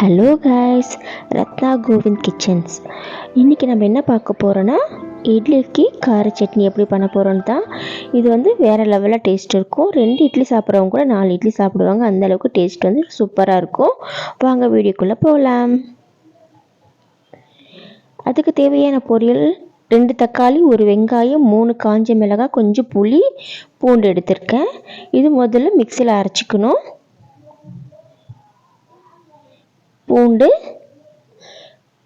Hello guys, Ratna Kovind kitchens. இன்றைக்கி நம்ம என்ன பார்க்க போகிறோன்னா, இட்லிக்கு கார சட்னி எப்படி பண்ண போகிறோன்னு தான். இது வேறு லெவலில் டேஸ்ட் இருக்கும். 2 இட்லி சாப்பிட்றவங்க கூட 4 இட்லி சாப்பிடுவாங்க. அந்தளவுக்கு டேஸ்ட் சூப்பராக இருக்கும். வாங்க வீடியோக்குள்ளே போகலாம். அதுக்கு தேவையான பொரியல் 2 தக்காளி, 1 வெங்காயம், 3 காஞ்ச மிளகாய், கொஞ்சம் புளி, பூண்டு எடுத்திருக்கேன். இது முதல்ல மிக்சியில் அரைச்சிக்கணும். பூண்டு,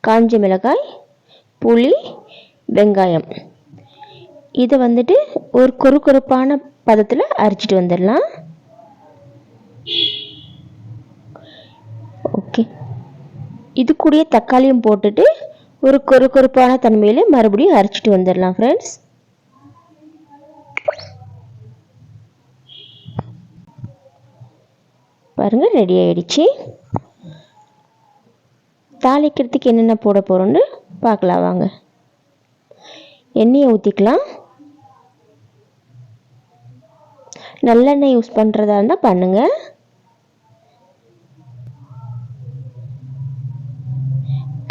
காஞ்ச மிளகாய், புளி, வெங்காயம் இதை ஒரு கொருப்பான பதத்தில் அரைச்சிட்டு வந்துடலாம். ஓகே, இது கூடயே தக்காளியும் போட்டுட்டு ஒரு கொருப்பான தன்மையில மறுபடியும் அரைச்சிட்டு வந்துடலாம் ஃப்ரெண்ட்ஸ். பாருங்க, ரெடி ஆயிடுச்சு. தாளிக்கிறதுக்கு என்னென்ன போட போகிறோன்னு பார்க்கலாம் வாங்க. எண்ணெயை ஊற்றிக்கலாம். நல்லெண்ணெய் யூஸ் பண்ணுறதா இருந்தால் பண்ணுங்கள்.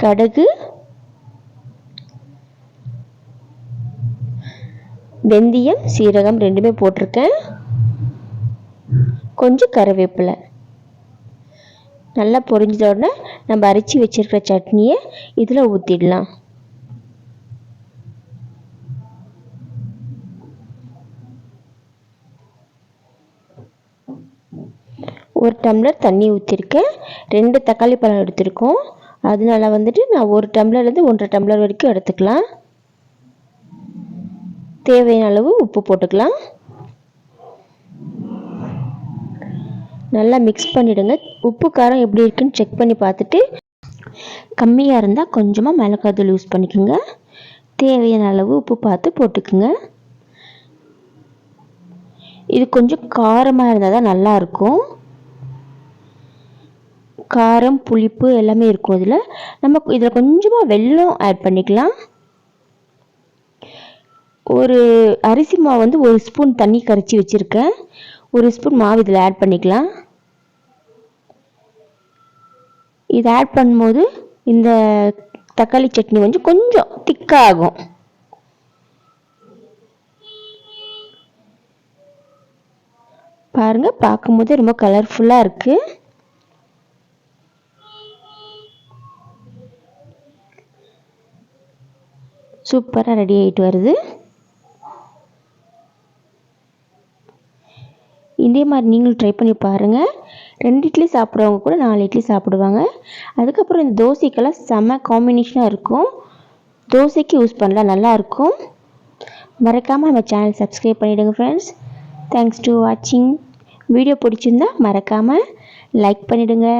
கடுகு, வெந்தயம், சீரகம் ரெண்டுமே போட்டிருக்கேன். கொஞ்சம் கருவேப்பிலை. நல்லா பொரிஞ்சதோடனே நம்ம அரைச்சி வச்சிருக்கிற சட்னியை இதில் ஊற்றிடலாம். ஒரு டம்ளர் தண்ணி ஊற்றிருக்கேன். 2 தக்காளி பழம் எடுத்திருக்கோம். அதனால நான் 1 டம்ளர்லேருந்து 1.5 டம்ளர் வரைக்கும் எடுத்துக்கலாம். தேவையான அளவு உப்பு போட்டுக்கலாம். நல்லா மிக்ஸ் பண்ணிவிடுங்க. உப்பு காரம் எப்படி இருக்குன்னு செக் பண்ணி பார்த்துட்டு கம்மியாக இருந்தால் கொஞ்சமாக மிளகாய்த்தூள் யூஸ் பண்ணிக்கோங்க. தேவையான அளவு உப்பு பார்த்து போட்டுக்குங்க. இது கொஞ்சம் காரமாக இருந்தால் தான் நல்லாயிருக்கும். காரம், புளிப்பு எல்லாமே இருக்கும் இதில். நம்ம இதில் கொஞ்சமாக வெல்லம் ஆட் பண்ணிக்கலாம். ஒரு அரிசி மாவு 1 ஸ்பூன் தண்ணி கரைச்சி வச்சுருக்கேன். 1 ஸ்பூன் மாவு இதில் ஆட் பண்ணிக்கலாம். இது ஆட் பண்ணும்போது இந்த தக்காளி சட்னி கொஞ்சம் திக்காகும். பாருங்க, பார்க்கும்போது ரொம்ப கலர்ஃபுல்லாக இருக்கு. சூப்பராக ரெடி ஆகிட்டு வருது. இதே மாதிரி நீங்களும் ட்ரை பண்ணி பாருங்கள். 2 இட்லி சாப்பிட்றவங்க கூட 4 இட்லி சாப்பிடுவாங்க. அதுக்கப்புறம் இந்த தோசைக்கெல்லாம் செம்ம காம்பினேஷனாக இருக்கும். தோசைக்கு யூஸ் பண்ணலாம், நல்லாயிருக்கும். மறக்காமல் நம்ம சேனல் சப்ஸ்கிரைப் பண்ணிவிடுங்க ஃப்ரெண்ட்ஸ். தேங்க்ஸ் டு வாட்சிங். வீடியோ பிடிச்சிருந்தா மறக்காமல் லைக் பண்ணிவிடுங்க.